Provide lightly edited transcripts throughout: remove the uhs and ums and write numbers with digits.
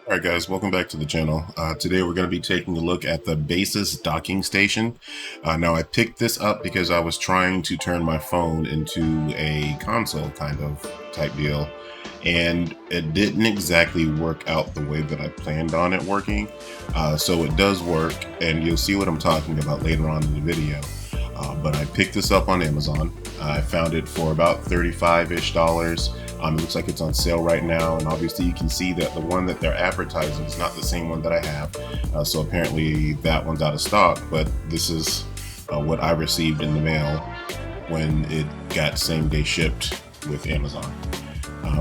Alright guys, welcome back to the channel. Today we're going to be taking a look at the Baseus docking station. Now I picked this up because I was trying to turn my phone into a console kind of type deal, and it didn't exactly work out the way that I planned on it working. So it does work, and you'll see what I'm talking about later on in the video. But I picked this up on Amazon. I found it for about $35-ish. It looks like it's on sale right now, and obviously you can see that the one that they're advertising is not the same one that I have. So apparently that one's out of stock, but this is what I received in the mail when it got same day shipped with Amazon.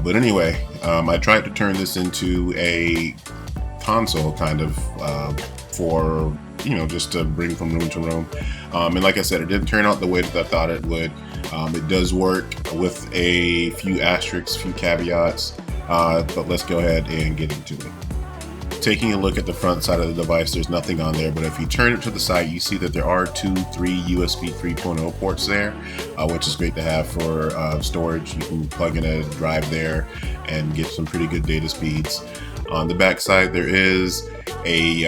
But anyway, I tried to turn this into a console kind of for just to bring from room to room, and like I said, it didn't turn out the way that I thought it would. It does work with a few asterisks, few caveats, but let's go ahead and get into it. Taking a look at the front side of the device, there's nothing on there, but if you turn it to the side, you see that there are three USB 3.0 ports there, which is great to have for storage. You can plug in a drive there and get some pretty good data speeds. On the back side, there is a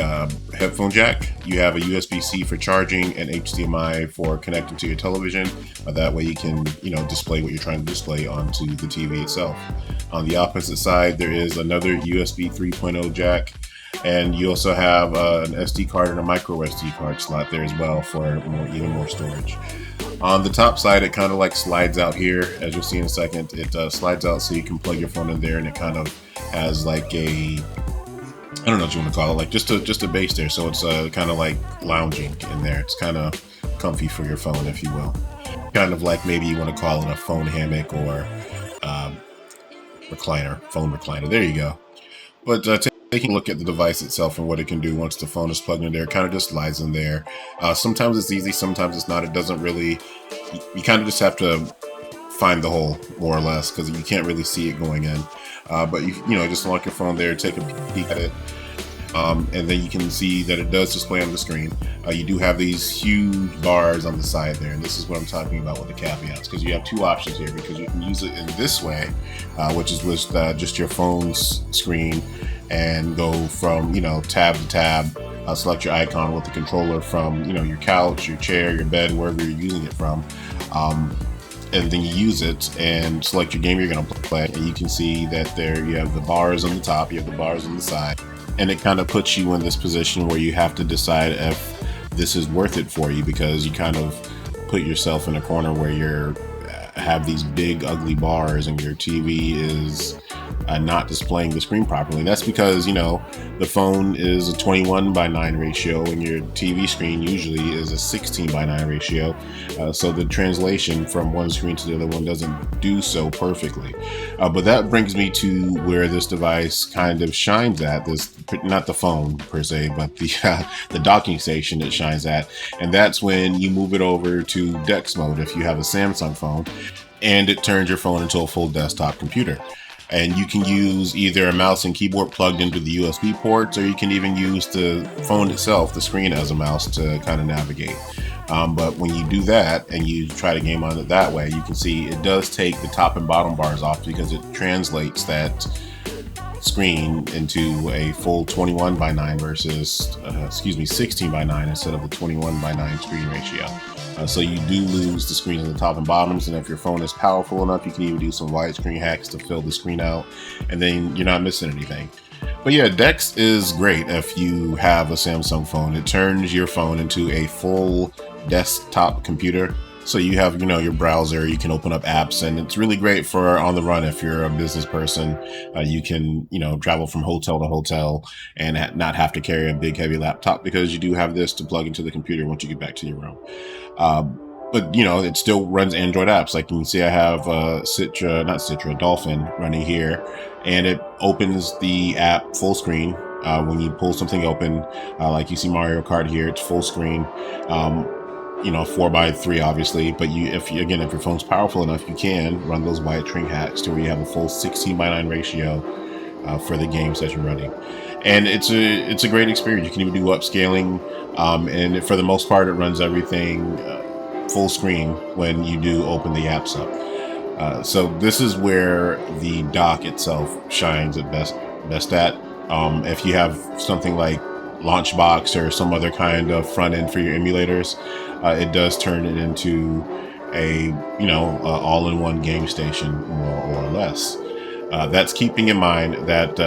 headphone jack. You have a USB-C for charging and HDMI for connecting to your television. That way you can, display what you're trying to display onto the TV itself. On the opposite side, there is another USB 3.0 jack, and you also have an SD card and a micro SD card slot there as well for even more storage. On the top side, it kind of like slides out here, as you'll see in a second. It slides out so you can plug your phone in there, and it kind of has like a, I don't know what you want to call it, like just a base there. So it's kind of like lounging in there. It's kind of comfy for your phone, if you will. Kind of like maybe you want to call it a phone hammock or phone recliner. There you go. But taking a look at the device itself and what it can do once the phone is plugged in there, it kind of just slides in there. Sometimes it's easy, sometimes it's not. It doesn't really, you kind of just have to find the hole, more or less, because you can't really see it going in. But you just lock your phone there, take a peek at it, and then you can see that it does display on the screen. You do have these huge bars on the side there, and this is what I'm talking about with the caveats, because you have two options here, because you can use it in this way, which is with just your phone's screen, and go from tab to tab, select your icon with the controller from your couch, your chair, your bed, wherever you're using it from, and then you use it and select your game you're going to play, and you can see that there you have the bars on the top, you have the bars on the side, and it kind of puts you in this position where you have to decide if this is worth it for you, because you kind of put yourself in a corner where you're have these big ugly bars and your TV is not displaying the screen properly. And that's because the phone is a 21:9 ratio and your TV screen usually is a 16:9 ratio, so the translation from one screen to the other one doesn't do so perfectly. But that brings me to where this device kind of shines at. This, not the phone per se, but the docking station it shines at, and that's when you move it over to DeX mode if you have a Samsung phone, and it turns your phone into a full desktop computer. And you can use either a mouse and keyboard plugged into the USB ports, or you can even use the phone itself, the screen, as a mouse to kind of navigate. But when you do that and you try to game on it that way, you can see it does take the top and bottom bars off, because it translates that screen into a full 21:9 versus 16:9 instead of the 21:9 screen ratio. So you do lose the screens on the top and bottoms, and if your phone is powerful enough, you can even do some widescreen hacks to fill the screen out, and then you're not missing anything. But yeah, DeX is great if you have a Samsung phone. It turns your phone into a full desktop computer. So you have, your browser, you can open up apps, and it's really great for on the run if you're a business person. You can, travel from hotel to hotel and not have to carry a big heavy laptop, because you do have this to plug into the computer once you get back to your room. But it still runs Android apps. Like you can see, I have Dolphin running here, and it opens the app full screen. When you pull something open, like you see Mario Kart here, it's full screen. 4:3 obviously, but if your phone's powerful enough, you can run those widescreen hacks to where you have a full 16:9 ratio for the games that you're running. And it's a great experience. You can even do upscaling, and for the most part it runs everything full screen when you do open the apps up. So this is where the dock itself shines at best at. If you have something like Launchbox or some other kind of front end for your emulators, it does turn it into a all-in-one game station, more or less. That's keeping in mind that,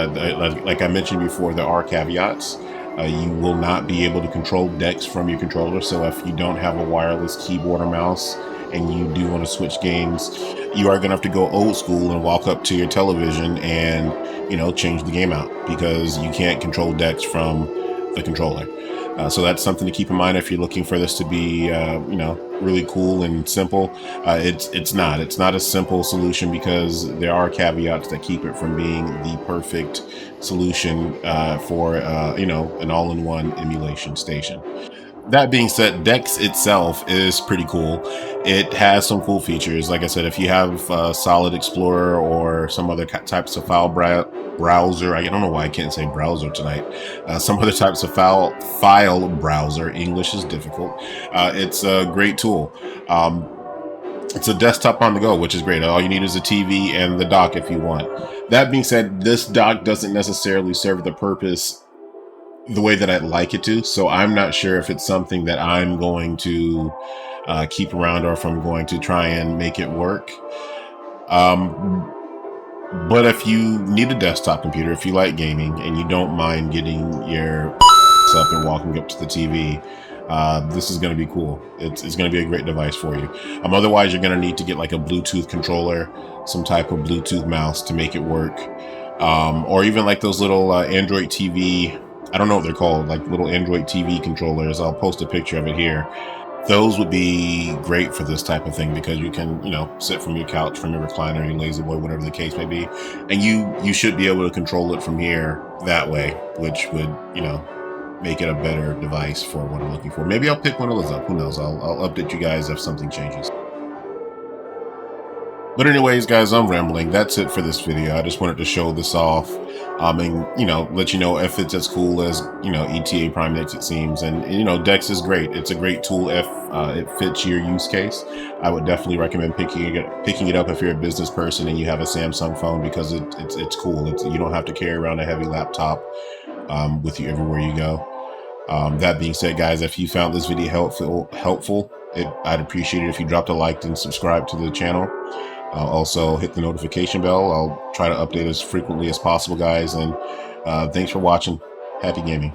like I mentioned before, there are caveats. You will not be able to control decks from your controller. So if you don't have a wireless keyboard or mouse and you do want to switch games, you are going to have to go old school and walk up to your television and, change the game out, because you can't control decks from the controller. So that's something to keep in mind if you're looking for this to be, really cool and simple. It's not a simple solution, because there are caveats that keep it from being the perfect solution for an all-in-one emulation station. That being said, Dex itself is pretty cool. It has some cool features. Like I said, if you have Solid Explorer or some other types of browser, I don't know why I can't say browser tonight. Some other types of file browser. English is difficult. It's a great tool. It's a desktop on the go, which is great. All you need is a TV and the dock if you want. That being said, this dock doesn't necessarily serve the purpose the way that I'd like it to. So I'm not sure if it's something that I'm going to keep around, or if I'm going to try and make it work. But if you need a desktop computer, if you like gaming and you don't mind getting your up and walking up to the TV, this is going to be cool. It's going to be a great device for you. Otherwise, you're going to need to get like a Bluetooth controller, some type of Bluetooth mouse to make it work. Or even like those little Android TV, I don't know what they're called, like little Android TV controllers. I'll post a picture of it here. Those would be great for this type of thing, because you can, sit from your couch, from your recliner, your lazy boy, whatever the case may be, and you should be able to control it from here that way, which would, make it a better device for what I'm looking for. Maybe I'll pick one of those up. Who knows? I'll update you guys if something changes. But anyways, guys, I'm rambling. That's it for this video. I just wanted to show this off, and let you know if it's as cool as ETA Prime makes it seems. And Dex is great. It's a great tool if it fits your use case. I would definitely recommend picking it up if you're a business person and you have a Samsung phone, because it's cool. You don't have to carry around a heavy laptop with you everywhere you go. That being said, guys, if you found this video helpful, I'd appreciate it if you dropped a like and subscribe to the channel. Also hit the notification bell. I'll try to update as frequently as possible, guys. And thanks for watching. Happy gaming.